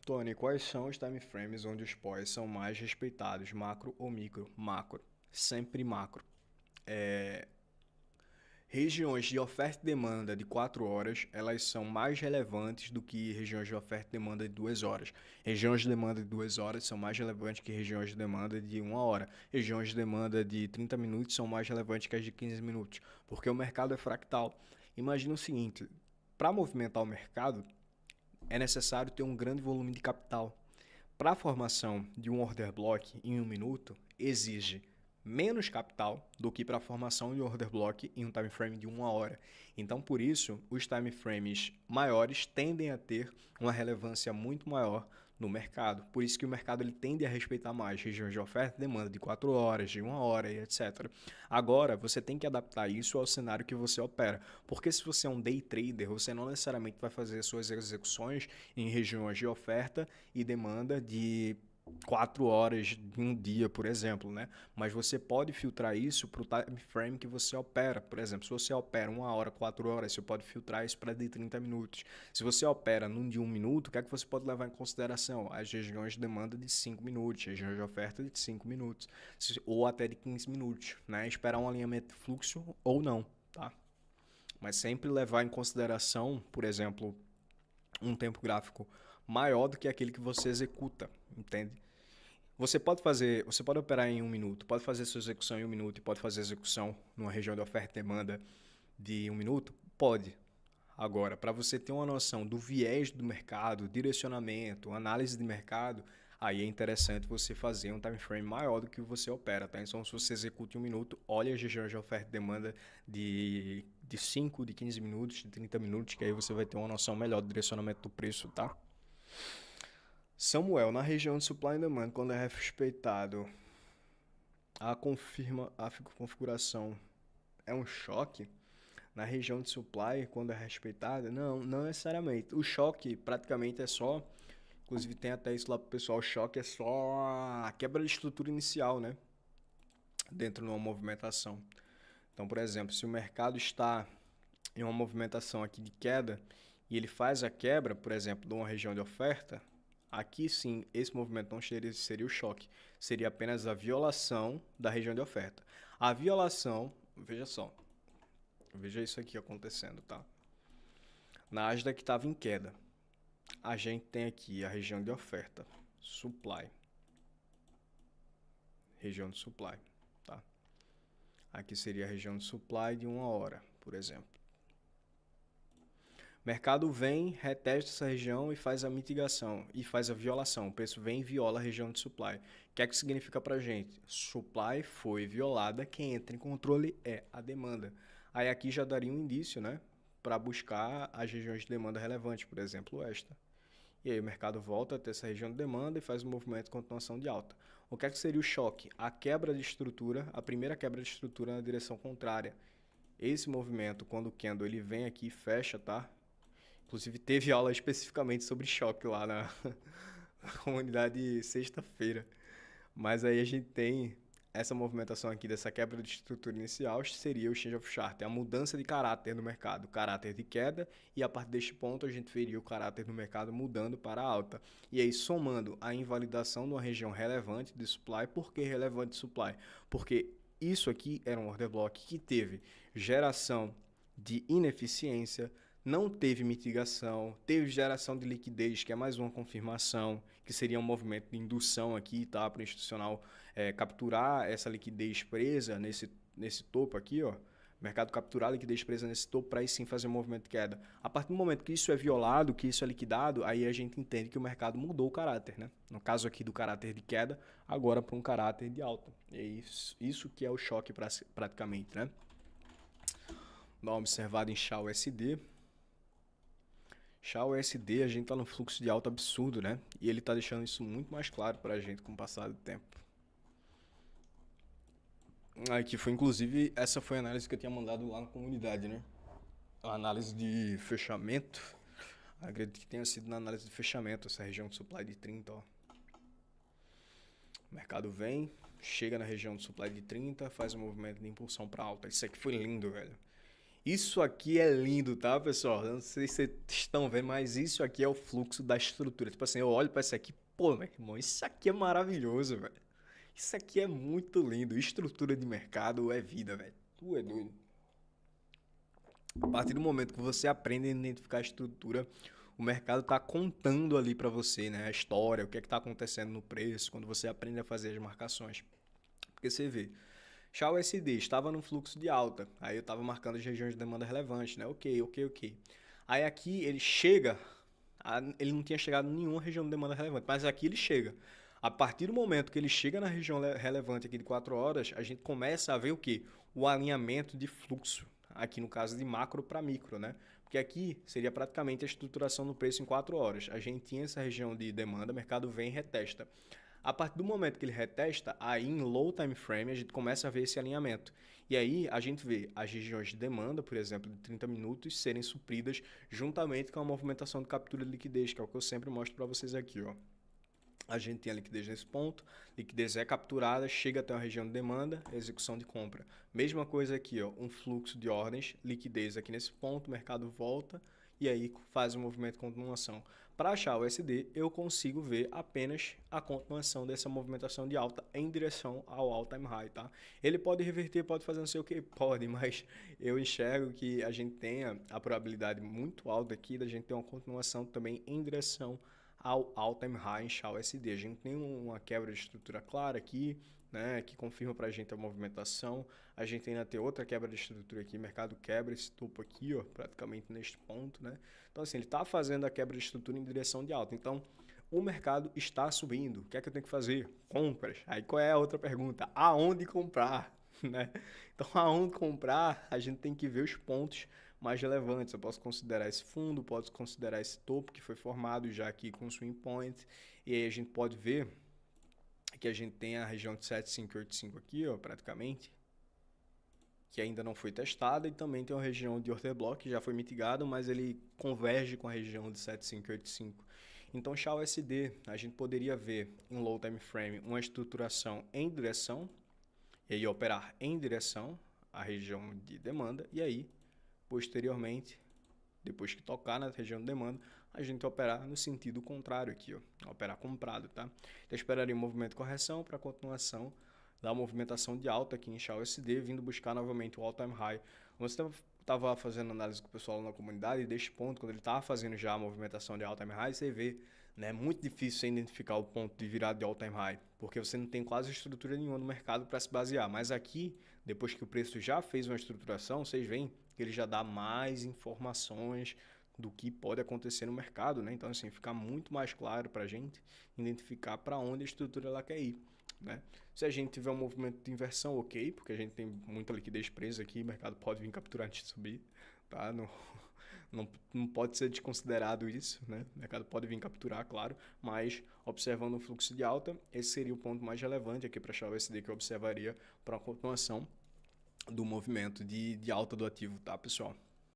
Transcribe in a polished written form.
Tony, quais são os time frames onde os pós são mais respeitados, macro ou micro? Macro. Sempre macro. Regiões de oferta e demanda de 4 horas, elas são mais relevantes do que regiões de oferta e demanda de 2 horas. Regiões de demanda de 2 horas são mais relevantes que regiões de demanda de 1 hora. Regiões de demanda de 30 minutos são mais relevantes que as de 15 minutos, porque o mercado é fractal. Imagina o seguinte, para movimentar o mercado, é necessário ter um grande volume de capital. Para a formação de um order block em 1 minuto, exige menos capital do que para a formação de um order block em um time frame de 1 hora. Então, por isso, os time frames maiores tendem a ter uma relevância muito maior no mercado. Por isso que o mercado ele tende a respeitar mais regiões de oferta e demanda de 4 horas, de 1 hora e etc. Agora, você tem que adaptar isso ao cenário que você opera. Porque se você é um day trader, você não necessariamente vai fazer suas execuções em regiões de oferta e demanda de 4 horas de um dia, por exemplo, né? Mas você pode filtrar isso para o time frame que você opera. Por exemplo, se você opera 1 hora, 4 horas, você pode filtrar isso para de 30 minutos. Se você opera num de 1 minuto, o que é que você pode levar em consideração? As regiões de demanda de 5 minutos, regiões de oferta de 5 minutos, ou até de 15 minutos, né? Esperar um alinhamento de fluxo ou não, tá? Mas sempre levar em consideração, por exemplo, um tempo gráfico maior do que aquele que você executa, entende? Você pode operar em 1 minuto, pode fazer sua execução em 1 minuto e pode fazer execução numa região de oferta e demanda de 1 minuto? Pode. Agora, para você ter uma noção do viés do mercado, direcionamento, análise de mercado, aí é interessante você fazer um time frame maior do que você opera, tá? Então, se você executa em 1 minuto, olha as regiões de oferta e demanda de 5, de 15 minutos, de 30 minutos, que aí você vai ter uma noção melhor do direcionamento do preço, tá? Samuel, na região de supply and demand, quando é respeitado a configuração é um choque? Na região de supply, quando é respeitada? Não, não necessariamente. O choque praticamente é só, inclusive tem até isso lá pro pessoal, o choque é só a quebra de estrutura inicial, né? Dentro de uma movimentação. Então, por exemplo, se o mercado está em uma movimentação aqui de queda e ele faz a quebra, por exemplo, de uma região de oferta, aqui sim, esse movimento não seria o choque, seria apenas a violação da região de oferta. A violação, veja só, veja isso aqui acontecendo, tá? Na Nasdaq que estava em queda, a gente tem aqui a região de oferta, supply, região de supply, tá? Aqui seria a região de supply de 1 hora, por exemplo. O mercado vem, retesta essa região e faz a mitigação e faz a violação. O preço vem e viola a região de supply. O que é que significa para a gente? Supply foi violada, quem entra em controle é a demanda. Aí aqui já daria um indício, né? Para buscar as regiões de demanda relevantes, por exemplo, esta. E aí o mercado volta a ter essa região de demanda e faz um movimento de continuação de alta. O que é que seria o choque? A quebra de estrutura, a primeira quebra de estrutura na direção contrária. Esse movimento, quando o candle ele vem aqui e fecha, tá? Inclusive teve aula especificamente sobre choque lá na comunidade sexta-feira. Mas aí a gente tem essa movimentação aqui dessa quebra de estrutura inicial, seria o change of chart, é a mudança de caráter no mercado, caráter de queda, e a partir deste ponto a gente veria o caráter do mercado mudando para alta. E aí somando a invalidação de uma região relevante de supply, por que relevante de supply? Porque isso aqui era um order block que teve geração de ineficiência, não teve mitigação, teve geração de liquidez, que é mais uma confirmação, que seria um movimento de indução aqui, tá? Para o institucional capturar essa liquidez presa nesse topo aqui, ó. O mercado capturar a liquidez presa nesse topo para aí sim fazer um movimento de queda. A partir do momento que isso é violado, que isso é liquidado, aí a gente entende que o mercado mudou o caráter, né? No caso aqui do caráter de queda, agora para um caráter de alta. E é isso que é o choque praticamente, né? Dá uma observada em SHA-USD. SHA-USD, a gente tá num fluxo de alta absurdo, né? E ele tá deixando isso muito mais claro pra gente com o passar do tempo. Aqui foi, inclusive, essa foi a análise que eu tinha mandado lá na comunidade, né? A análise de fechamento. Acredito que tenha sido na análise de fechamento, essa região de supply de 30, ó. O mercado vem, chega na região de supply de 30, faz um movimento de impulsão para alta. Isso aqui foi lindo, velho. Isso aqui é lindo, tá, pessoal? Eu não sei se vocês estão vendo, mas isso aqui é o fluxo da estrutura. Tipo assim, eu olho pra isso aqui, pô, meu irmão, isso aqui é maravilhoso, velho. Isso aqui é muito lindo. Estrutura de mercado é vida, velho. Tu é doido. A partir do momento que você aprende a identificar a estrutura, o mercado tá contando ali pra você, né? A história, o que é que tá acontecendo no preço, quando você aprende a fazer as marcações. Porque você vê, XAUSD estava no fluxo de alta, aí eu estava marcando as regiões de demanda relevante, né? Ok, ok, ok. Aí aqui ele chega, ele não tinha chegado em nenhuma região de demanda relevante, mas aqui ele chega. A partir do momento que ele chega na região relevante aqui de 4 horas, a gente começa a ver o que? O alinhamento de fluxo, aqui no caso de macro para micro, né? Porque aqui seria praticamente a estruturação do preço em 4 horas. A gente tinha essa região de demanda, o mercado vem e retesta. A partir do momento que ele retesta, aí em low time frame a gente começa a ver esse alinhamento. E aí a gente vê as regiões de demanda, por exemplo, de 30 minutos, serem supridas juntamente com a movimentação de captura de liquidez, que é o que eu sempre mostro para vocês aqui, ó. A gente tem a liquidez nesse ponto, liquidez é capturada, chega até uma região de demanda, execução de compra. Mesma coisa aqui, ó, um fluxo de ordens, liquidez aqui nesse ponto, o mercado volta e aí faz o movimento de continuação. Para achar o SD, eu consigo ver apenas a continuação dessa movimentação de alta em direção ao all-time high, tá? Ele pode reverter, pode fazer não sei o que, pode, mas eu enxergo que a gente tenha a probabilidade muito alta aqui da gente ter uma continuação também em direção ao all-time high em XAUSD. A gente tem uma quebra de estrutura clara aqui, né, que confirma para a gente a movimentação. A gente ainda tem outra quebra de estrutura aqui, o mercado quebra esse topo aqui, ó, praticamente neste ponto, né? Então assim, ele está fazendo a quebra de estrutura em direção de alta. Então, o mercado está subindo. O que é que eu tenho que fazer? Compras. Aí qual é a outra pergunta? Aonde comprar? Né? Então, aonde comprar, a gente tem que ver os pontos mais relevantes. Eu posso considerar esse fundo, posso considerar esse topo que foi formado já aqui com o swing point. E aí a gente pode ver que a gente tem a região de 7585 aqui, ó, praticamente, que ainda não foi testada, e também tem uma região de order block que já foi mitigado, mas ele converge com a região de 7585. Então, XAUSD, a gente poderia ver em low time frame uma estruturação em direção, e aí operar em direção à região de demanda, e aí, posteriormente, depois que tocar na região de demanda, a gente operar no sentido contrário aqui, ó, operar comprado, tá? Então, esperaria um movimento de correção para continuação da movimentação de alta aqui em XAUSD, vindo buscar novamente o all-time high. Você estava fazendo análise com o pessoal na comunidade, e deste ponto, quando ele estava fazendo já a movimentação de all-time high, você vê, né, muito difícil você identificar o ponto de virada de all-time high, porque você não tem quase estrutura nenhuma no mercado para se basear. Mas aqui, depois que o preço já fez uma estruturação, vocês veem que ele já dá mais informações do que pode acontecer no mercado, né? Então, assim, fica muito mais claro para a gente identificar para onde a estrutura ela quer ir, né? Se a gente tiver um movimento de inversão, ok, porque a gente tem muita liquidez presa aqui, o mercado pode vir capturar antes de subir, tá? Não pode ser desconsiderado isso, né? O mercado pode vir capturar, claro, mas observando o fluxo de alta, esse seria o ponto mais relevante aqui para a XAUSD que eu observaria para a continuação do movimento de alta do ativo, tá, pessoal?